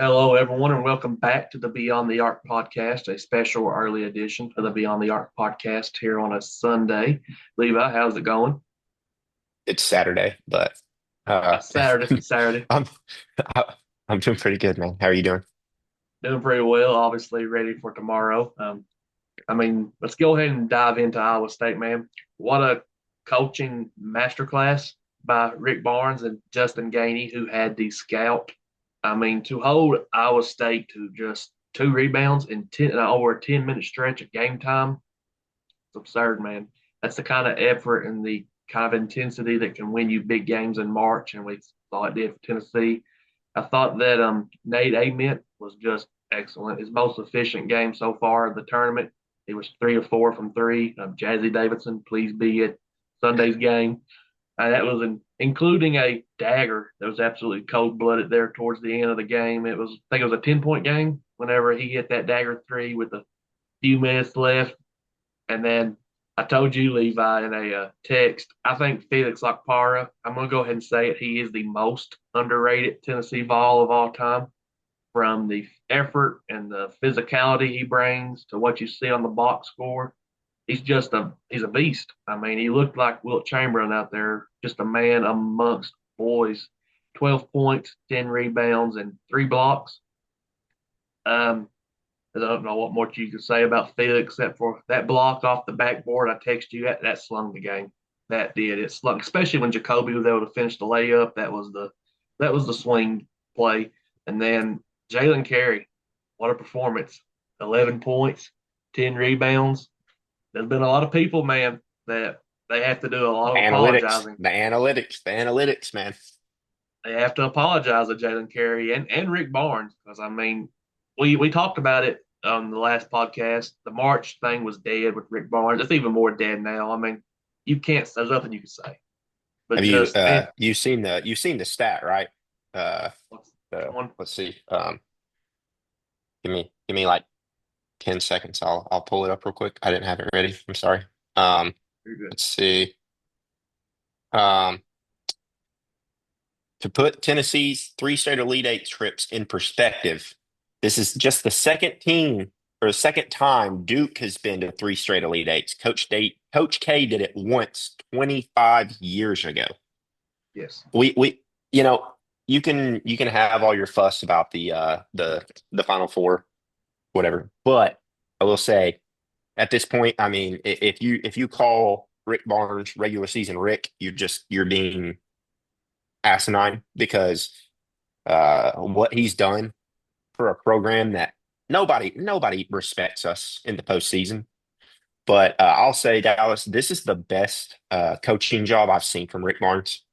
Hello, everyone, and welcome back to the Beyond the Arc podcast, a special early edition for the Beyond the Arc podcast here on a Sunday. Levi, how's it going? It's Saturday, but uh, Saturday. I'm I'm doing pretty good, man. How are you doing? Doing pretty well, obviously ready for tomorrow. Let's go ahead and dive into Iowa State, man. What a coaching masterclass by Rick Barnes and Justin Gainey, who had the scout. To hold Iowa State to just two rebounds in over a 10-minute stretch at game time, it's absurd, man. That's the kind of effort and the kind of intensity that can win you big games in March, and we saw it did for Tennessee. I thought that Nate Ament was just excellent. His most efficient game so far of the tournament. He was 3 of 4 from three. Jazzy Davidson, please be at Sunday's game. That was including a dagger that was absolutely cold blooded there towards the end of the game. I think it was a 10-point game whenever he hit that dagger three with a few minutes left. And then I told you, Levi, in a text, I think Felix Lakpara, I'm going to go ahead and say it, he is the most underrated Tennessee Vol of all time, from the effort and the physicality he brings to what you see on the box score. He's a beast. He looked like Wilt Chamberlain out there, just a man amongst boys. 12 points, 10 rebounds, and 3 blocks. Um, I don't know what more you can say about Felix except for that block off the backboard. I text you that slung the game. That did it slung, especially when Jacoby was able to finish the layup. That was the swing play. And then Jalen Carey, what a performance! 11 points, 10 rebounds. There's been a lot of people, man, that they have to do a lot of Analytics, apologizing. the analytics, man. They have to apologize to Jalen Carey and Rick Barnes because we talked about it on the last podcast. The March thing was dead with Rick Barnes. It's even more dead now. You can't. There's nothing you can say. But Have you just man, you've seen the stat, right? Uh, which one? let's see. Give me like 10 seconds. I'll pull it up real quick. I didn't have it ready. I'm sorry. Um, You're good. let's see. Um, to put Tennessee's three straight Elite Eight trips in perspective, this is just the second team or the second time Duke has been to three straight Elite Eights. Coach K did it once 25 years ago. Yes. We you know you can have all your fuss about the Final Four, whatever, but I will say at this point, if you call Rick Barnes regular season Rick, you're being asinine because what he's done for a program that nobody respects us in the postseason. But I'll say, Dallas, this is the best coaching job I've seen from Rick Barnes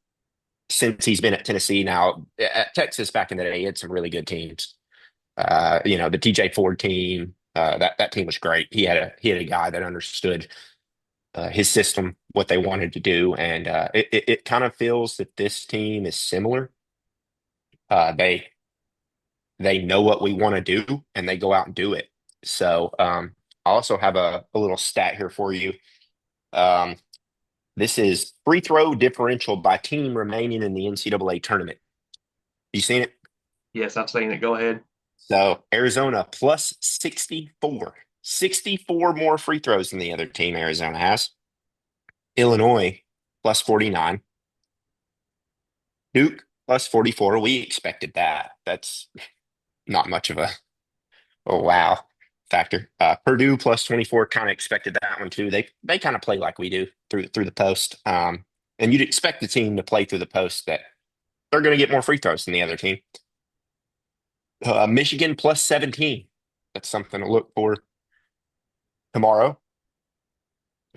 since he's been at Tennessee. Now, at Texas back in the day, he had some really good teams. The TJ Ford team, that team was great. He had a guy that understood his system, what they wanted to do, and it kind of feels that this team is similar. They know what we want to do and they go out and do it. So I also have a little stat here for you. Um, this is free throw differential by team remaining in the NCAA tournament. You seen it? Yes, I've seen it. Go ahead. So Arizona plus 64, 64 more free throws than the other team Arizona has. Illinois plus 49, Duke plus 44. We expected that. That's not much of a wow factor. Purdue plus 24, kind of expected that one too. They kind of play like we do through the post. And you'd expect the team to play through the post that they're going to get more free throws than the other team. Michigan plus 17. That's something to look for tomorrow.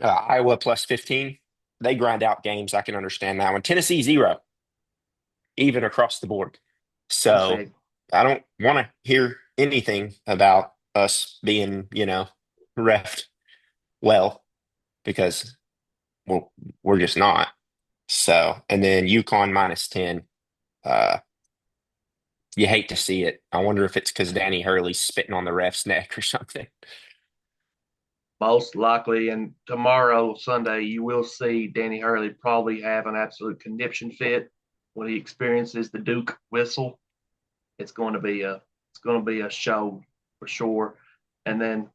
Iowa plus 15. They grind out games. I can understand that one. Tennessee 0, even across the board. That's So it. I don't want to hear anything about us being, refed well because we're just not. So, and then UConn minus 10. Uh, you hate to see it. I wonder if it's because Danny Hurley's spitting on the ref's neck or something. Most likely, and tomorrow, Sunday, you will see Danny Hurley probably have an absolute conniption fit when he experiences the Duke whistle. It's going to be a It's going to be a show for sure. And then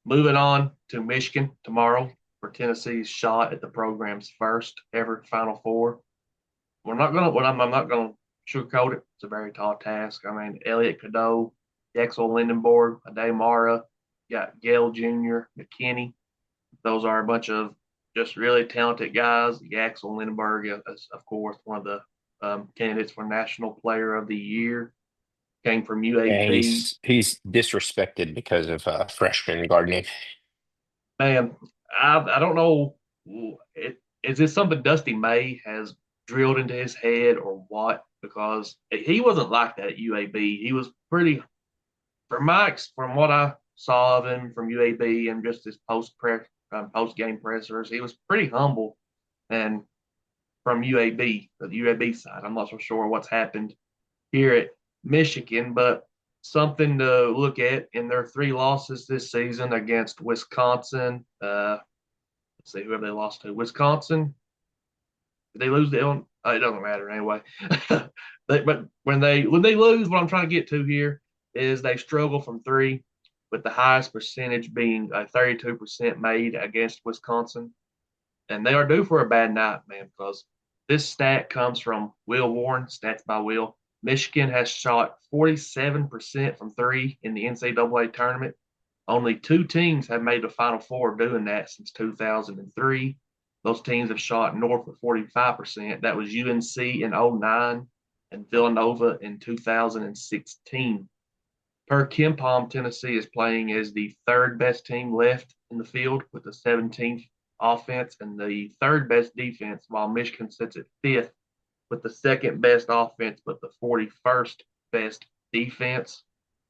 moving on to Michigan tomorrow for Tennessee's shot at the program's first ever Final Four. We're not going to. Well, I'm not going to sugarcoat it. It's a very tall task. I mean, Elliot Cadeau, Drexel Lindenborg, Ade Mara, got Gale Jr., McKinney. Those are a bunch of just really talented guys. Axel Lindenberg is, of course, one of the candidates for National Player of the Year. Came from Yeah, UAB. he's disrespected because of freshman gardening. Man, I don't know. Is this something Dusty May has drilled into his head or what? Because he wasn't like that at UAB. He was pretty, from what I saw of him from UAB and just his post game pressers, he was pretty humble. And from UAB, the UAB side, I'm not so sure what's happened here at Michigan, but something to look at in their three losses this season against Wisconsin. Let's see, who have they lost to? Wisconsin. Did they lose the Illinois? It doesn't matter anyway. But when they lose, what I'm trying to get to here is they struggle from three, with the highest percentage being 32% made against Wisconsin, and they are due for a bad night, man, because this stat comes from Will Warren, stats by Will. Michigan has shot 47% from three in the NCAA tournament. Only two teams have made the Final Four doing that since 2003. Those teams have shot north of 45%. That was UNC in '09 and Villanova in 2016. Per KenPom, Tennessee is playing as the third best team left in the field with the 17th offense and the third best defense, while Michigan sits at fifth with the second best offense but the 41st best defense.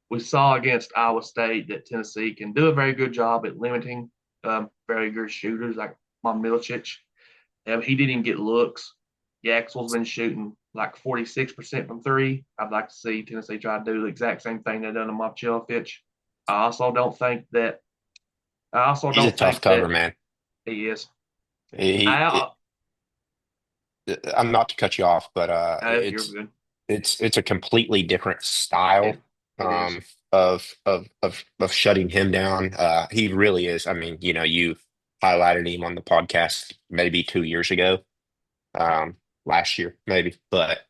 We saw against Iowa State that Tennessee can do a very good job at limiting very good shooters like Mon Milicic. He didn't even get looks. Yaxel's been shooting like 46% from three. I'd like to see Tennessee try to do the exact same thing they done to Momcilovic. I also don't think that. I also He's a don't tough think cover, that man. he is. He, I, I'm not to cut you off, but you're good. it's a completely different It style it is. of shutting him down. He really is. I mean, you highlighted him on the podcast maybe 2 years ago, last year maybe, but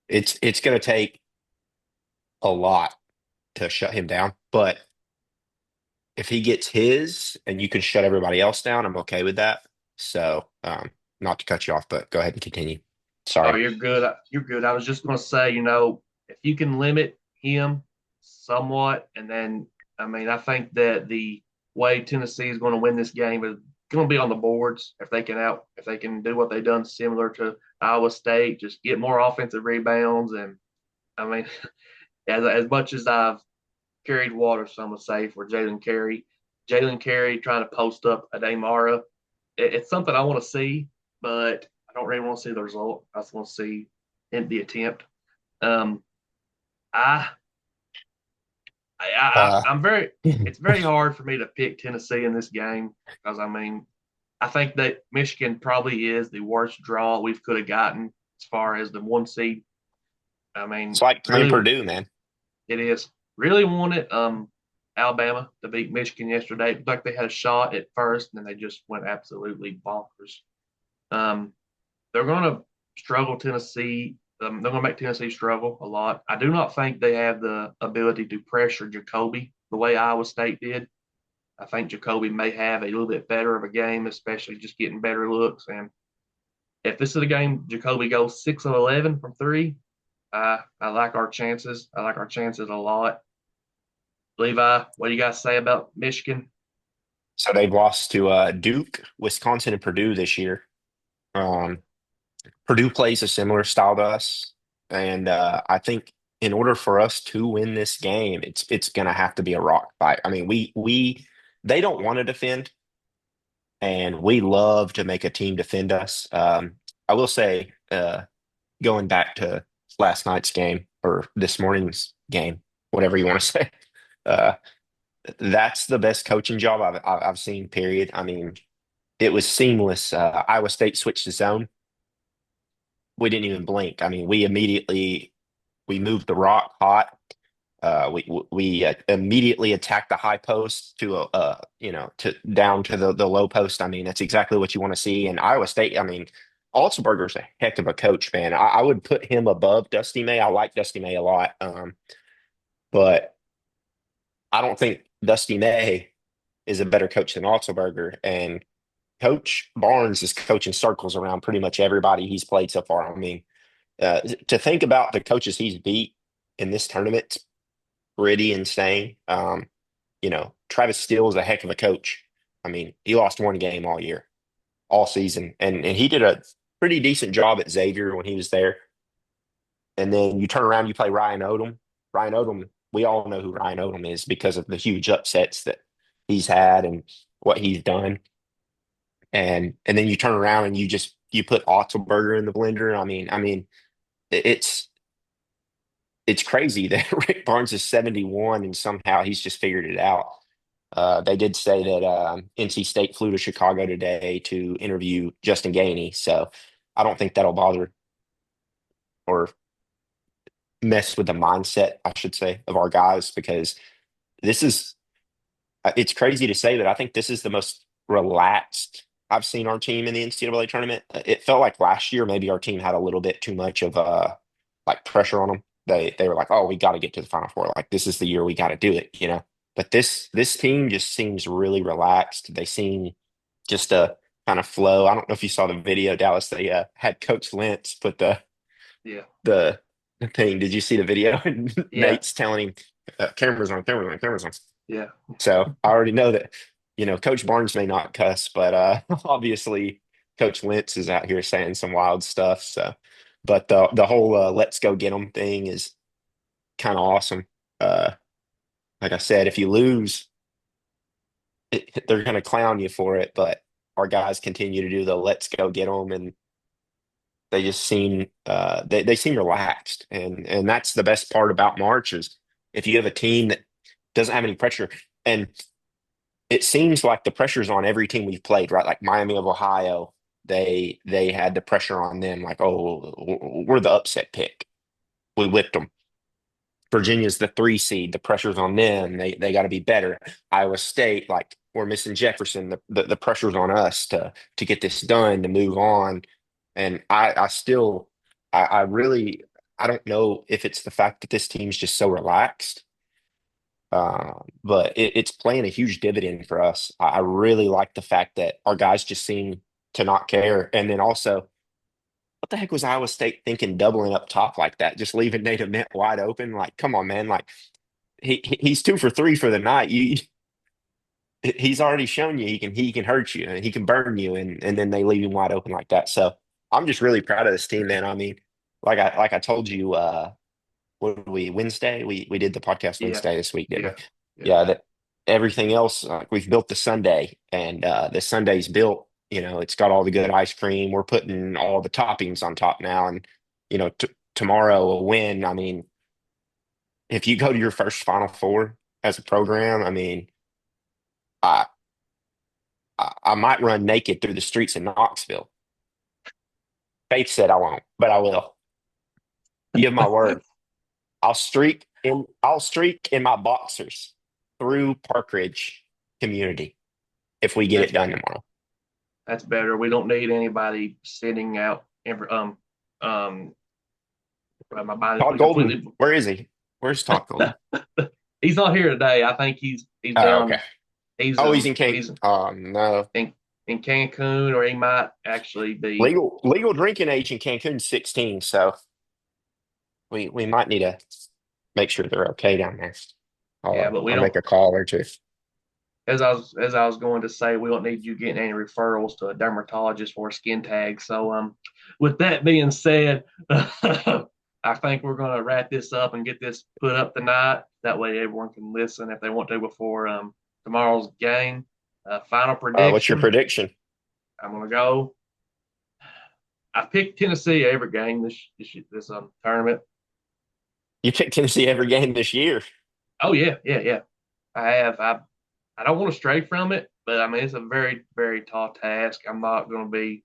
it's going to take a lot to shut him down. But if he gets his and you can shut everybody else down, I'm okay with that. So, not to cut you off, but go ahead and continue. Oh, Sorry. you're good. You're good. I was just going to say, if you can limit him somewhat, and then, I mean, I think that the way Tennessee is going to win this game is going to be on the boards. If they can do what they've done similar to Iowa State, just get more offensive rebounds. And I mean, as much as I've carried water, some would say, for Jalen Carey trying to post up a Damara, it's something I want to see, but I don't really want to see the result. I just want to see the attempt. Um, I, Uh, I'm very. It's very hard for me to pick Tennessee in this game because I mean I think that Michigan probably is the worst draw we could have gotten as far as the one seed. I it's mean, like playing really, Purdue, man. it is. Really wanted Alabama to beat Michigan yesterday. It looked like they had a shot at first, and then they just went absolutely bonkers. Um, they're going to struggle Tennessee. They're going to make Tennessee struggle a lot. I do not think they have the ability to pressure Jacoby the way Iowa State did. I think Jacoby may have a little bit better of a game, especially just getting better looks. And if this is a game Jacoby goes 6 of 11 from three, I like our chances. I like our chances a lot. Levi, what do you guys say about Michigan? So they've lost to Duke, Wisconsin, and Purdue this year. Um, Purdue plays a similar style to us, and I think in order for us to win this game, it's going to have to be a rock fight. I mean, we they don't want to defend, and we love to make a team defend us. I will say, going back to last night's game or this morning's game, whatever you want to say, uh, that's the best coaching job I've seen. Period. I mean, it was seamless. Iowa State switched to zone. We didn't even blink. I mean, we immediately. We moved the rock hot. We immediately attacked the high post to to down to the low post. I mean, that's exactly what you want to see. And Iowa State, I mean, Altenberger's a heck of a coach, man. I would put him above Dusty May. I like Dusty May a lot, but I don't think Dusty May is a better coach than Altenberger. And Coach Barnes is coaching circles around pretty much everybody he's played so far. I mean, to think about the coaches he's beat in this tournament, pretty insane. Travis Steele is a heck of a coach. I mean, he lost one game all year, all season, and he did a pretty decent job at Xavier when he was there. And then you turn around, you play Ryan Odom. Ryan Odom, we all know who Ryan Odom is because of the huge upsets that he's had and what he's done. And then you turn around and you put Otzelberger in the blender. I mean, it's it's crazy that Rick Barnes is 71 and somehow he's just figured it out. They did say that NC State flew to Chicago today to interview Justin Gainey, so I don't think that'll bother or mess with the mindset, I should say, of our guys because this is it's crazy to say, but I think this is the most relaxed I've seen our team in the NCAA tournament. It felt like last year maybe our team had a little bit too much of like pressure on them. They were like, oh, we got to get to the Final Four. Like this is the year we got to do it, you know. But this team just seems really relaxed. They seem just a kind of flow. I don't know if you saw the video, Dallas. They had Coach Lentz put Yeah, the thing. Did you see the video? And yeah, Nate's telling him, cameras on, cameras on, cameras on. yeah, So I already know that, Coach Barnes may not cuss, but obviously Coach Lentz is out here saying some wild stuff. So, but the whole "let's go get them" thing is kind of awesome. Uh, like I said, if you lose, they're going to clown you for it, but our guys continue to do the "let's go get them," and they just seem they seem relaxed, and that's the best part about March is if you have a team that doesn't have any pressure. And it seems like the pressure's on every team we've played, right? Like Miami of Ohio, they had the pressure on them, like, oh, we're the upset pick. We whipped them. Virginia's the 3 seed. The pressure's on them. They got to be better. Iowa State, like we're missing Jefferson. The pressure's on us to get this done, to move on. And I still I really I don't know if it's the fact that this team's just so relaxed, but it's playing a huge dividend for us. I really like the fact that our guys just seem to not care. And then also, what the heck was Iowa State thinking doubling up top like that, just leaving Nate Met wide open? Like, come on, man! Like he's 2 for 3 for the night. He's already shown you he can hurt you and he can burn you, and then they leave him wide open like that. So I'm just really proud of this team, man. I mean, like I told you, what did we Wednesday? We did the podcast yeah, Wednesday this week, didn't we? yeah, yeah. Yeah, that everything else we've built the Sunday, and the Sunday's built. It's got all the good ice cream. We're putting all the toppings on top now, and tomorrow a win. I mean, if you go to your first Final Four as a program, I mean, I I might run naked through the streets in Knoxville. Faith said I won't, but I will. You have my word. I'll streak in my boxers through Park Ridge community if we get That's it done tomorrow. that's better. We don't need anybody sitting out. Um. My body's Todd Golden, completely. where is he? Where's Todd Golden? He's not here today. I think he's Oh, okay. down. He's Oh, he's in Cancun. he's Oh no. in Cancun, or he might actually be. Legal drinking age in Cancun 16, so we might need to make sure they're okay down there. Yeah, but we I'll don't. make a call or two. As I was going to say, we don't need you getting any referrals to a dermatologist for a skin tag. So with that being said, I think we're going to wrap this up and get this put up tonight. That way, everyone can listen if they want to before tomorrow's game. Final What's your prediction. prediction? I'm going to go. I picked Tennessee every game this tournament. You picked Tennessee every game this year. Oh yeah, yeah, yeah. I have. I don't want to stray from it, but I mean it's a very very tall task. I'm not going to be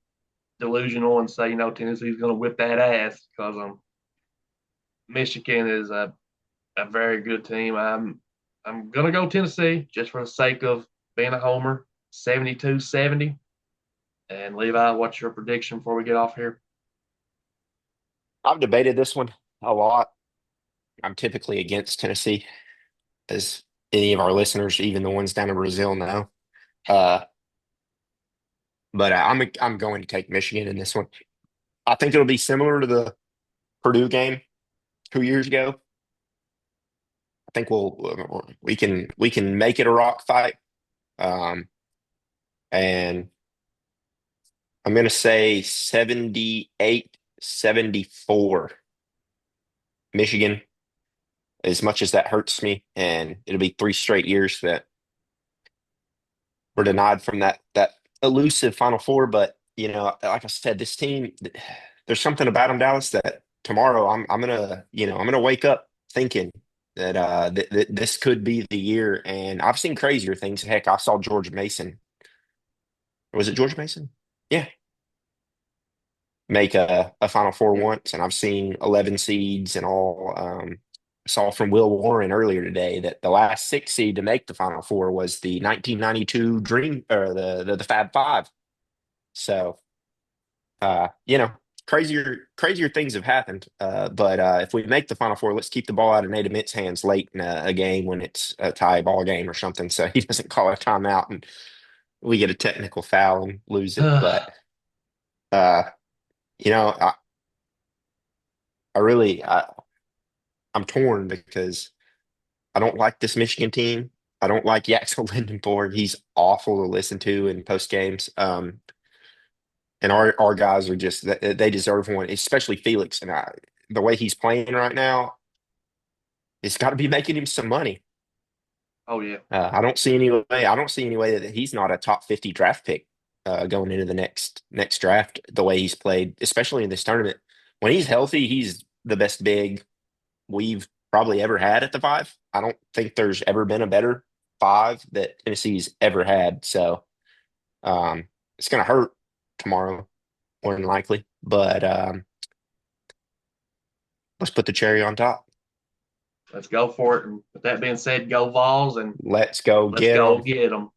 delusional and say Tennessee's going to whip that ass because Michigan is a very good team. I'm gonna go Tennessee just for the sake of being a homer. 72-70. And Levi, what's your prediction before we get off here? I've debated this one a lot. I'm typically against Tennessee, as any of our listeners, even the ones down in Brazil, know. Uh, but I'm going to take Michigan in this one. I think it'll be similar to the Purdue game 2 years ago. I think we can make it a rock fight. Um, and I'm going to say 78-74 Michigan, as much as that hurts me. And it'll be 3 straight years that we're denied from that elusive Final Four. But, like I said, this team, there's something about them, Dallas, that tomorrow I'm gonna wake up thinking that this could be the year. And I've seen crazier things. Heck, I saw George Mason. Was it George Mason? Yeah, make a Final Four Yeah. once, and I've seen 11 seeds and all. I saw from Will Warren earlier today that the last six seed to make the Final Four was the 1992 Dream or the Fab Five. So, crazier things have happened. But if we make the Final Four, let's keep the ball out of Nate Mitt's hands late in a game when it's a tie ball game or something, so he doesn't call a timeout and we get a technical foul and lose it. But uh, you know, I, I really I'm torn because I don't like this Michigan team. I don't like Yaxel Lindenborg. He's awful to listen to in post games. And our guys are just they deserve one, especially Felix. And the way he's playing right now, it's got to be making him some money. Oh yeah. I don't see any way. I don't see any way that he's not a top 50 draft pick going into the next draft. The way he's played, especially in this tournament, when he's healthy, he's the best big we've probably ever had at the five. I don't think there's ever been a better five that Tennessee's ever had. So it's going to hurt tomorrow, more than likely. But let's put the cherry on top. Let's go for it. And with that being said, go Vols and Let's go let's get go them. get them.